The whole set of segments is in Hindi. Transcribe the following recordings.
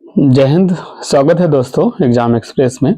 जय हिंद। स्वागत है दोस्तों एग्जाम एक्सप्रेस में।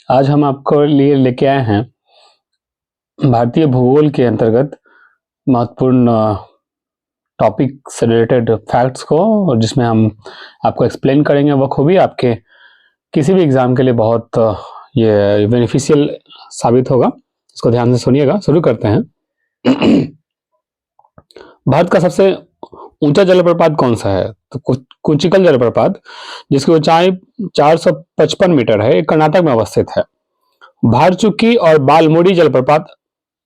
आज हम आपको लिए लेके आए हैं भारतीय भूगोल के अंतर्गत महत्वपूर्ण टॉपिक से रिलेटेड फैक्ट्स को, जिसमें हम आपको एक्सप्लेन करेंगे। वो खूबी आपके किसी भी एग्जाम के लिए बहुत ये बेनिफिशियल साबित होगा। इसको ध्यान से सुनिएगा। शुरू करते हैं। भारत का सबसे ऊंचा जलप्रपात कौन सा है? तो कुंचिकल जलप्रपात, जिसकी ऊंचाई 455 मीटर है, कर्नाटक में अवस्थित है। भारचुकी और बालमुड़ी जलप्रपात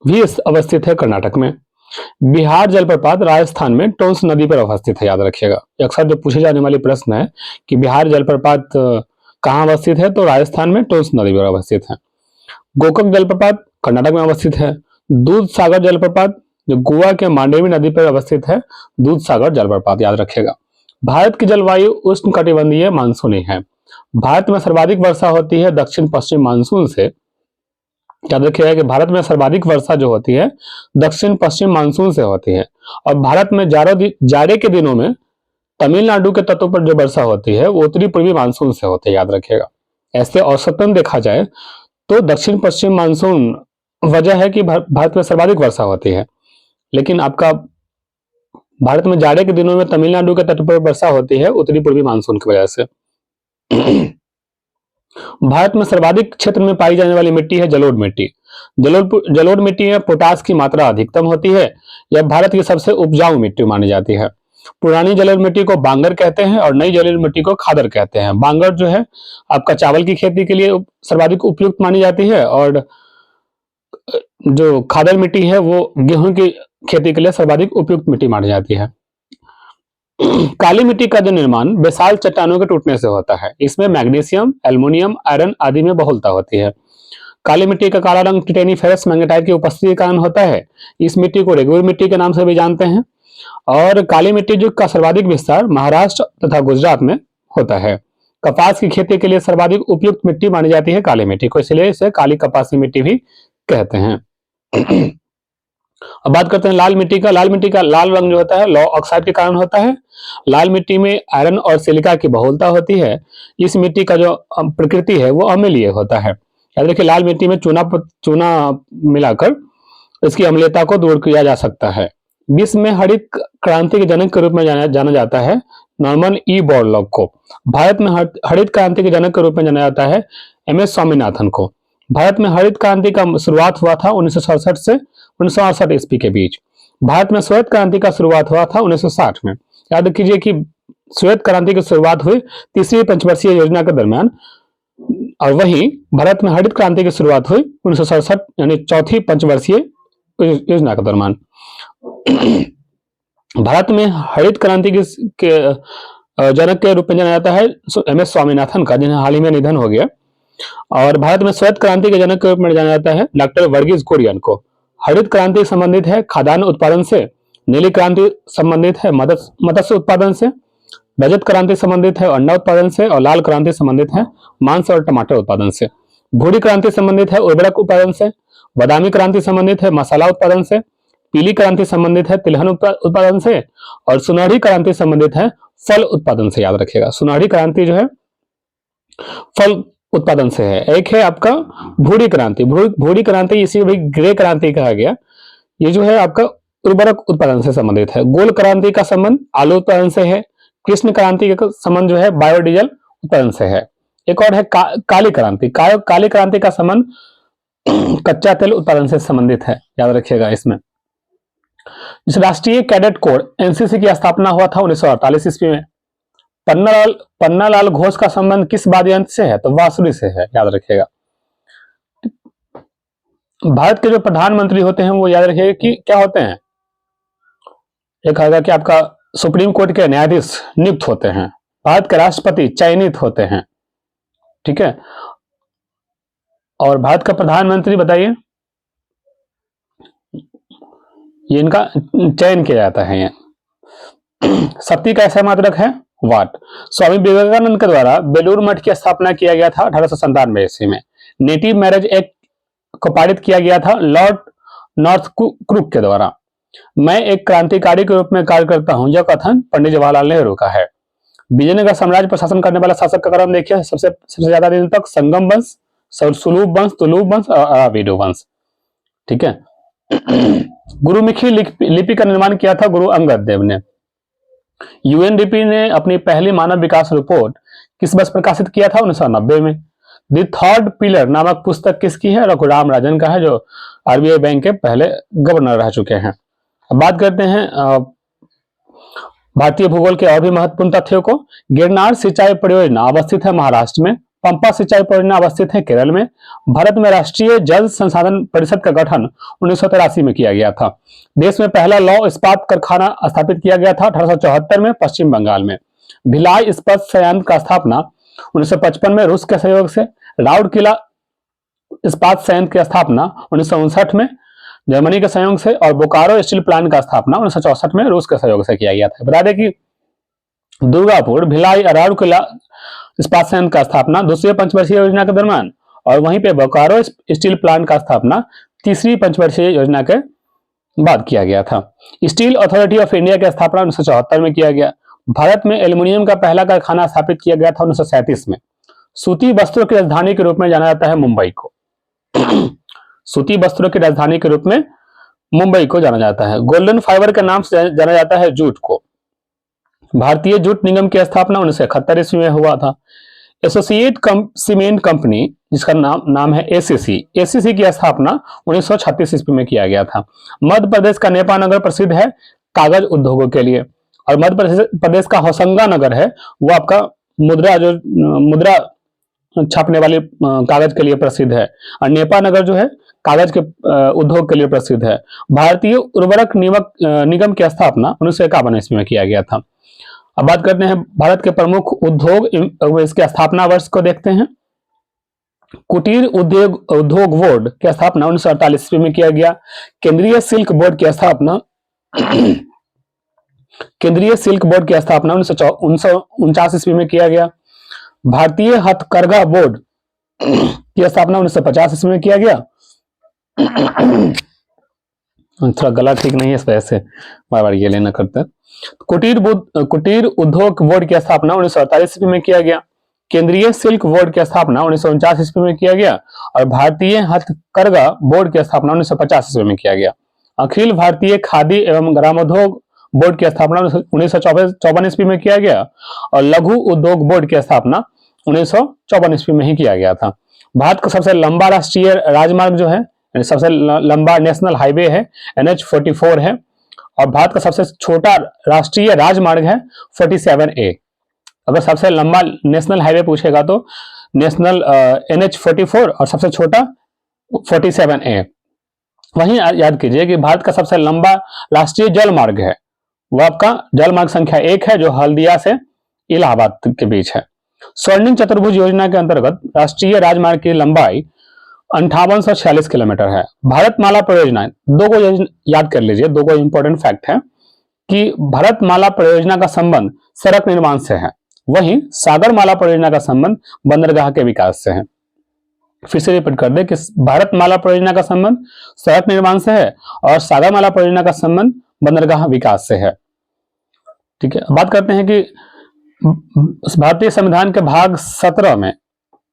भी अवस्थित है कर्नाटक में। बिहार जलप्रपात राजस्थान में टोंस नदी पर अवस्थित है, याद रखिएगा। अक्सर जो पूछे जाने वाली प्रश्न है कि बिहार जलप्रपात कहाँ अवस्थित है, तो राजस्थान में टोंस नदी पर अवस्थित है। गोकक जलप्रपात कर्नाटक में अवस्थित है। दूध सागर जलप्रपात जो गोवा के मांडवी नदी पर अवस्थित है, दूध सागर जलप्रपात, याद रखिएगा। भारत की जलवायु उष्णकटिबंधीय मानसूनी है। भारत में सर्वाधिक वर्षा होती है दक्षिण पश्चिम मानसून से। याद रखिएगा कि भारत में सर्वाधिक वर्षा जो होती है दक्षिण पश्चिम मानसून से होती है। और भारत में जाड़े के दिनों में तमिलनाडु के तटों पर जो वर्षा होती है वो उत्तरी पूर्वी मानसून से होती है, याद रखिएगा। ऐसे औसतन देखा जाए तो दक्षिण पश्चिम मानसून वजह है कि भारत में सर्वाधिक वर्षा होती है, लेकिन आपका भारत में जाड़े के दिनों में तमिलनाडु के तट पर वर्षा होती है उत्तरी पूर्वी मानसून की वजह से। भारत में सर्वाधिक क्षेत्र में पाई जाने वाली मिट्टी है जलोढ़ मिट्टी। जलोढ़ मिट्टी में पोटास की मात्रा अधिकतम होती है। यह भारत की सबसे उपजाऊ मिट्टी मानी जाती है। पुरानी जलोढ़ मिट्टी को बांगर कहते हैं और नई जलोढ़ मिट्टी को खादर कहते हैं। बांगर जो है आपका चावल की खेती के लिए सर्वाधिक उपयुक्त मानी जाती है, और जो खादर मिट्टी है वो गेहूं की खेती के लिए सर्वाधिक उपयुक्त मिट्टी मानी जाती है। काली मिट्टी का जो निर्माण बेसाल चट्टानों के टूटने से होता है। इसमें मैग्नीशियम, एल्युमिनियम, आयरन आदि में बहुलता होती है। काली मिट्टी का काला रंग टिटेनिफेरस मैग्नेटाइट की उपस्थिति के कारण होता है। इस मिट्टी को रेगुलर मिट्टी के नाम से भी जानते हैं। और काली मिट्टी जो का सर्वाधिक विस्तार महाराष्ट्र तथा गुजरात में होता है। कपास की खेती के लिए सर्वाधिक उपयुक्त मिट्टी मानी जाती है काली मिट्टी को, इसलिए इसे काली कपासी मिट्टी भी कहते हैं। अब बात करते हैं लाल मिट्टी का। लाल मिट्टी का लाल रंग जो होता है लौ ऑक्साइड के कारण होता है। लाल मिट्टी में आयरन और सिलिका की बहुलता होती है। इस मिट्टी का जो प्रकृति है वो अम्लीय होता है। याद रखिए, लाल मिट्टी में चूना मिलाकर इसकी अम्लीयता को दूर किया जा सकता है। विश्व में हरित क्रांति के जनक के रूप में जाना जाता है नॉर्मन ई बोरलॉग को। भारत में हरित क्रांति के जनक के रूप में जाना जाता है MS स्वामीनाथन को। भारत में हरित क्रांति का शुरुआत हुआ था 1967 से 1968 ईस्वी के बीच। भारत में श्वेत क्रांति का शुरुआत हुआ था 1960 में। याद कीजिए कि श्वेत क्रांति की शुरुआत हुई तीसरी पंचवर्षीय योजना के दरमियान, और वहीं भारत में हरित क्रांति की शुरुआत हुई 1967 यानी चौथी पंचवर्षीय योजना के दरमियान। भारत में हरित क्रांति के जनक के रूप में जाना जाता है MS स्वामीनाथन का, जिन्हें हाल ही में निधन हो गया। और भारत में श्वेत क्रांति के जनक के रूप में जाना जाता है डॉक्टर वर्गीज कुरियन को। हरित क्रांति संबंधित है खाद्यान्न उत्पादन से। नीली क्रांति संबंधित है मत्स्य उत्पादन से। रजत क्रांति संबंधित है अंडा उत्पादन से। और लाल क्रांति संबंधित है मांस और टमाटर उत्पादन से। भूरी क्रांति संबंधित है उर्वरक उत्पादन से। बादामी क्रांति संबंधित है मसाला उत्पादन से। पीली क्रांति संबंधित है तिलहन उत्पादन से। और सुनहरी क्रांति संबंधित है फल उत्पादन से। याद रखिएगा, सुनहरी क्रांति जो है फल उत्पादन से है। एक है आपका भूरी क्रांति। भूरी क्रांति इसी भी ग्रे क्रांति कहा गया। ये जो है आपका उर्वरक उत्पादन से संबंधित है। गोल क्रांति का संबंध आलू उत्पादन से है। कृष्ण क्रांति का संबंध जो है बायोडीजल उत्पादन से है। एक और है काली क्रांति। काली क्रांति का संबंध कच्चा तेल उत्पादन से संबंधित है। याद रखिएगा इसमें। इस राष्ट्रीय कैडेट कोर NCC की स्थापना हुआ था 1948 ईस्वी में। पन्नालाल घोष का संबंध किस वाद्य यंत्र से है? तो बांसुरी से है। याद रखिएगा। भारत के जो प्रधानमंत्री होते हैं वो याद रखिएगा कि क्या होते हैं। एक होगा कि आपका सुप्रीम कोर्ट के न्यायाधीश नियुक्त होते हैं। भारत के राष्ट्रपति चयनित होते हैं, ठीक है। और भारत का प्रधानमंत्री बताइए, ये इनका चयन किया जाता है। ये शक्ति का ऐसा मात्रक है वाट। स्वामी विवेकानंद के द्वारा बेलूर मठ की स्थापना किया गया था 1897 ईस्वी में। नेटिव मैरिज एक्ट को पारित किया गया था लॉर्ड नॉर्थब्रुक के द्वारा। मैं एक क्रांतिकारी के रूप में कार्य करता हूं, यह कथन पंडित जवाहरलाल नेहरू का है। विजयनगर साम्राज्य पर शासन करने वाला शासक का क्रम देखिए, सबसे ज्यादा दिन तक संगम वंश, सुलूभ वंश, तुलूभ वंश और अराविडो वंश। ठीक है। गुरुमुखी लिपि का निर्माण किया था गुरु अंगद देव ने। यूएनडीपी ने अपनी पहली मानव विकास रिपोर्ट किस वर्ष प्रकाशित किया था? 1990 में। द थर्ड पिलर नामक पुस्तक किसकी है? रघुराम राजन का है, जो आरबीआई बैंक के पहले गवर्नर रह चुके हैं। अब बात करते हैं भारतीय भूगोल के और भी महत्वपूर्ण तथ्यों को। गिरनार सिंचाई परियोजना अवस्थित है महाराष्ट्र में। पंपा सिंचाई परियोजना अवस्थित है केरल में। भारत में राष्ट्रीय जल संसाधन परिषद का गठन 1983 में किया गया था। देश में पहला लौह इस्पात कारखाना स्थापित किया गया था 1874 में पश्चिम बंगाल में। भिलाई इस्पात संयंत्र का स्थापना 1955 में रूस के सहयोग से। राउरकेला इस्पात संयंत्र की स्थापना 1959 में जर्मनी के सहयोग से, और बोकारो स्टील प्लांट का स्थापना 1964 में रूस के सहयोग से किया गया था। बता दें कि दुर्गापुर, भिलाई और राउरकेला इस्पात संयंत्र का स्थापना दूसरी पंचवर्षीय योजना के दरमियान, और वहीं पे बोकारो स्टील प्लांट का स्थापना तीसरी पंचवर्षीय योजना के बाद किया गया था। स्टील अथॉरिटी ऑफ इंडिया की स्थापना 1974 में किया गया। भारत में एल्यूमिनियम का पहला कारखाना स्थापित किया गया था 1937 में। सूती वस्त्रों की राजधानी के रूप में जाना जाता है मुंबई को। सूती वस्त्रों की राजधानी के रूप में मुंबई को जाना जाता है। गोल्डन फाइबर के नाम से जाना जाता है जूट को। भारतीय जूट निगम की स्थापना 1971 ईस्वी में हुआ था। एसोसिएट सीमेंट कंपनी, जिसका नाम है एसीसी की स्थापना 1936 ईस्वी में किया गया था। मध्य प्रदेश का नेपा नगर प्रसिद्ध है कागज उद्योगों के लिए, और मध्य प्रदेश का होशंगा नगर है वो आपका मुद्रा छापने वाली कागज के लिए प्रसिद्ध है, और नेपा नगर जो है कागज के उद्योग के लिए प्रसिद्ध है। भारतीय उर्वरक निगम की स्थापना 1951 ईस्वी में किया गया था। अब बात करते हैं भारत के प्रमुख उद्योग, इसके स्थापना वर्ष को देखते हैं। कुटीर उद्योग बोर्ड की स्थापना 1948 ईस्वी में किया गया। केंद्रीय सिल्क बोर्ड की स्थापना 1949 ईस्वी में किया गया। भारतीय हथकरघा बोर्ड की स्थापना 1950 ईस्वी में किया गया। थोड़ा गला ठीक नहीं है, इस वजह से बार बार ये लेना करता है। कुटीर उद्योग बोर्ड की स्थापना 1948 ईस्वी में किया गया। केंद्रीय सिल्क बोर्ड की स्थापना 1949 ईस्वी में किया गया, और भारतीय हथकरघा बोर्ड की स्थापना 1950 ईस्वी में किया गया। अखिल भारतीय खादी एवं ग्रामोद्योग बोर्ड की स्थापना 1954 ईस्वी में किया गया, और लघु उद्योग बोर्ड की स्थापना 1954 ईस्वी में ही किया गया था। भारत का सबसे लंबा राष्ट्रीय राजमार्ग जो है, सबसे लंबा नेशनल हाईवे है NH-44 है, और भारत का सबसे छोटा राष्ट्रीय राजमार्ग है 47A। अगर सबसे लंबा नेशनल हाईवे पूछेगा तो नेशनल NH-44, और सबसे छोटा 47A। वहीं याद कीजिए कि भारत का सबसे लंबा राष्ट्रीय जल मार्ग है, वह आपका जल मार्ग संख्या 1 है, जो हल्दिया से इलाहाबाद के बीच है। स्वर्णिम चतुर्भुज योजना के अंतर्गत राष्ट्रीय राजमार्ग की लंबाई 5846 किलोमीटर है। भारतमाला परियोजना, दो को याद कर लीजिए, दो को इंपॉर्टेंट फैक्ट है कि भारतमाला परियोजना का संबंध सड़क निर्माण से है, वहीं सागरमाला परियोजना का संबंध बंदरगाह के विकास से है। फिर से रिपीट कर दे कि भारतमाला परियोजना का संबंध सड़क निर्माण से है, और सागरमाला परियोजना का संबंध बंदरगाह विकास से है। ठीक है। बात करते हैं कि भारतीय संविधान के भाग 17 में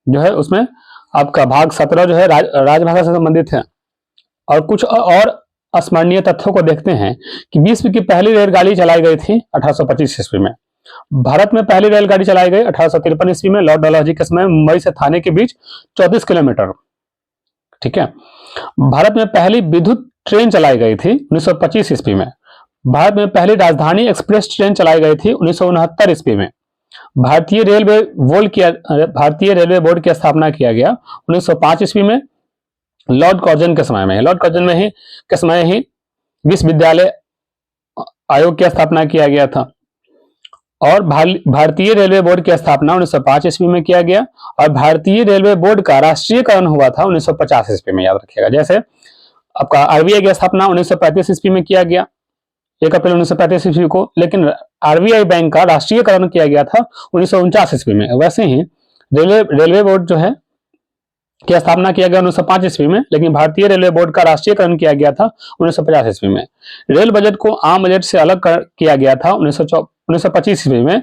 जो है, उसमें आपका भाग 17 जो है राजभाषा से संबंधित है। और कुछ और अस्मरणीय तथ्यों को देखते हैं कि विश्व की पहली रेलगाड़ी चलाई गई थी 1825 ईस्वी में। भारत में पहली रेलगाड़ी चलाई गई 1853 ईस्वी में लॉर्ड डलहौजी के समय मुंबई से थाने के बीच 34 किलोमीटर। ठीक है। भारत में पहली विद्युत ट्रेन चलाई गई थी 1925 ईस्वी में। भारत में पहली राजधानी एक्सप्रेस ट्रेन चलाई गई थी 1969 ईस्वी में। भारतीय रेलवे बोर्ड की स्थापना किया गया 1905 ईस्वी में लॉर्ड कर्जन के समय में। लॉर्ड कर्जन में के समय ही विश्वविद्यालय आयोग की स्थापना किया गया था। और भारतीय रेलवे बोर्ड की स्थापना 1905 ईस्वी में किया गया, और भारतीय रेलवे बोर्ड का राष्ट्रीयकरण हुआ था 1950 ईस्वी में, याद रखिएगा। जैसे आपका आरबीआई की स्थापना 1935 ईस्वी में किया गया, 1 अप्रैल 1935 ईस्वी को, लेकिन आरबीआई बैंक का राष्ट्रीयकरण किया गया था 1949 ईस्वी में। वैसे ही रेलवे बोर्ड जो है की स्थापना किया गया 1905 ईस्वी में, लेकिन भारतीय रेलवे बोर्ड का राष्ट्रीयकरण किया गया था 1950 ईस्वी में। रेल बजट को आम बजट से अलग किया गया था 1925 ईस्वी में।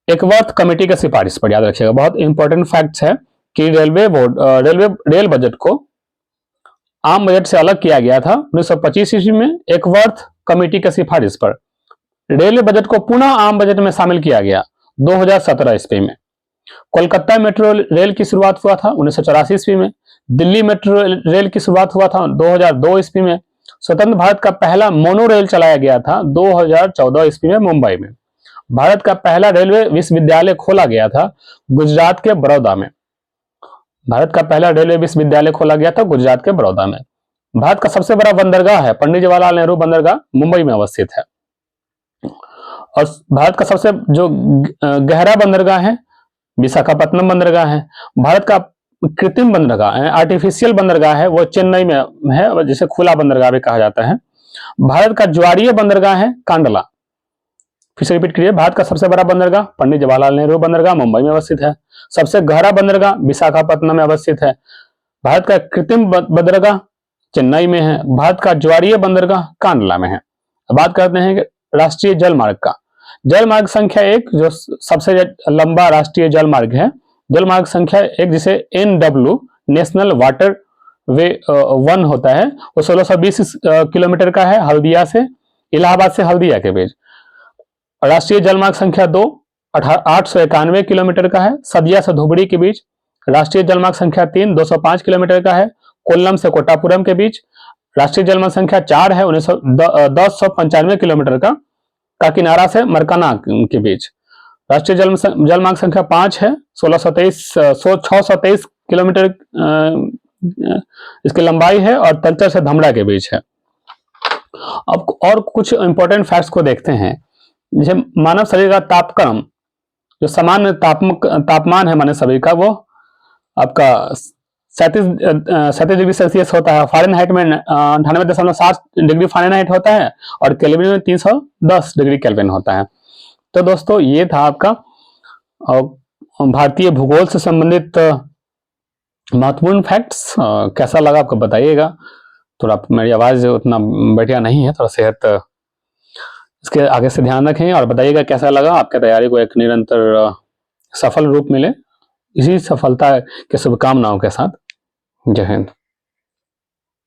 एकवर्थ कमेटी की सिफारिश पर, याद रखिएगा, बहुत इंपॉर्टेंट फैक्ट्स है कि रेल बजट को आम बजट से अलग किया गया था 1925 ईस्वी में एकवर्थ कमेटी की सिफारिश पर। रेलवे बजट को पुनः आम बजट में शामिल किया गया 2017 ईस्वी में। कोलकाता मेट्रो रेल की शुरुआत हुआ था 1984 ईस्वी में। दिल्ली मेट्रो रेल की शुरुआत हुआ था 2002 ईस्वी में। स्वतंत्र भारत का पहला मोनो रेल चलाया गया था 2014 ईस्वी में मुंबई में। भारत का पहला रेलवे विश्वविद्यालय खोला गया था गुजरात के बड़ौदा में। भारत का पहला रेलवे विश्वविद्यालय खोला गया था गुजरात के बड़ौदा में। भारत का सबसे बड़ा बंदरगाह है पंडित जवाहरलाल नेहरू बंदरगाह, मुंबई में अवस्थित है। और भारत का सबसे जो गहरा बंदरगाह है विशाखापट्टनम बंदरगाह है। भारत का कृत्रिम बंदरगाह है, आर्टिफिशियल बंदरगाह है, वो चेन्नई में है, जिसे खुला बंदरगाह भी कहा जाता है। भारत का ज्वारीय बंदरगाह है कांडला। फिर से रिपीट करिए, भारत का सबसे बड़ा बंदरगाह पंडित जवाहरलाल नेहरू बंदरगाह, मुंबई में अवस्थित है। सबसे गहरा बंदरगाह विशाखापट्टनम में अवस्थित है। भारत का कृत्रिम बंदरगाह चेन्नई में है। भारत का ज्वारीय बंदरगाह कांडला में है। बात करते हैं राष्ट्रीय जल मार्ग का। जल मार्ग संख्या 1 जो सबसे लंबा राष्ट्रीय जल मार्ग है, जल मार्ग संख्या 1 जिसे NW नेशनल वाटर वे 1 होता है, वो 1620 किलोमीटर का है, हल्दिया से इलाहाबाद से हल्दिया के बीच। राष्ट्रीय जल मार्ग संख्या 2 891 किलोमीटर का है, सदिया से धुबरी के बीच। राष्ट्रीय जल मार्ग संख्या 3 205 किलोमीटर का है, कोल्लम से कोट्टापुरम के बीच। राष्ट्रीय जल मार्ग संख्या 4 है 1095 किलोमीटर का काकीनाडा से मरकाना के बीच। राष्ट्रीय जल मार्ग संख्या 5 है 623 किलोमीटर इसकी लंबाई है और तलचर से धमरा के बीच है। अब और कुछ इंपॉर्टेंट फैक्ट्स को देखते हैं। जैसे मानव शरीर का तापक्रम, जो सामान्य तापमान है मानव शरीर का, वो आपका 37 डिग्री सेल्सियस होता है। फ़ारेनहाइट में 98.7 डिग्री फ़ारेनहाइट होता है और केल्विन में 310 डिग्री केल्विन होता है। तो दोस्तों ये था आपका भारतीय भूगोल से संबंधित महत्वपूर्ण फैक्ट्स। कैसा लगा आपको बताइएगा। थोड़ा मेरी आवाज़ उतना बढ़िया नहीं है, थोड़ा सेहत इसके आगे से ध्यान रखें और बताइएगा कैसा लगा। आपके तैयारी को एक निरंतर सफल रूप मिले, इसी सफलता के शुभकामनाओं के साथ। जय हिंद।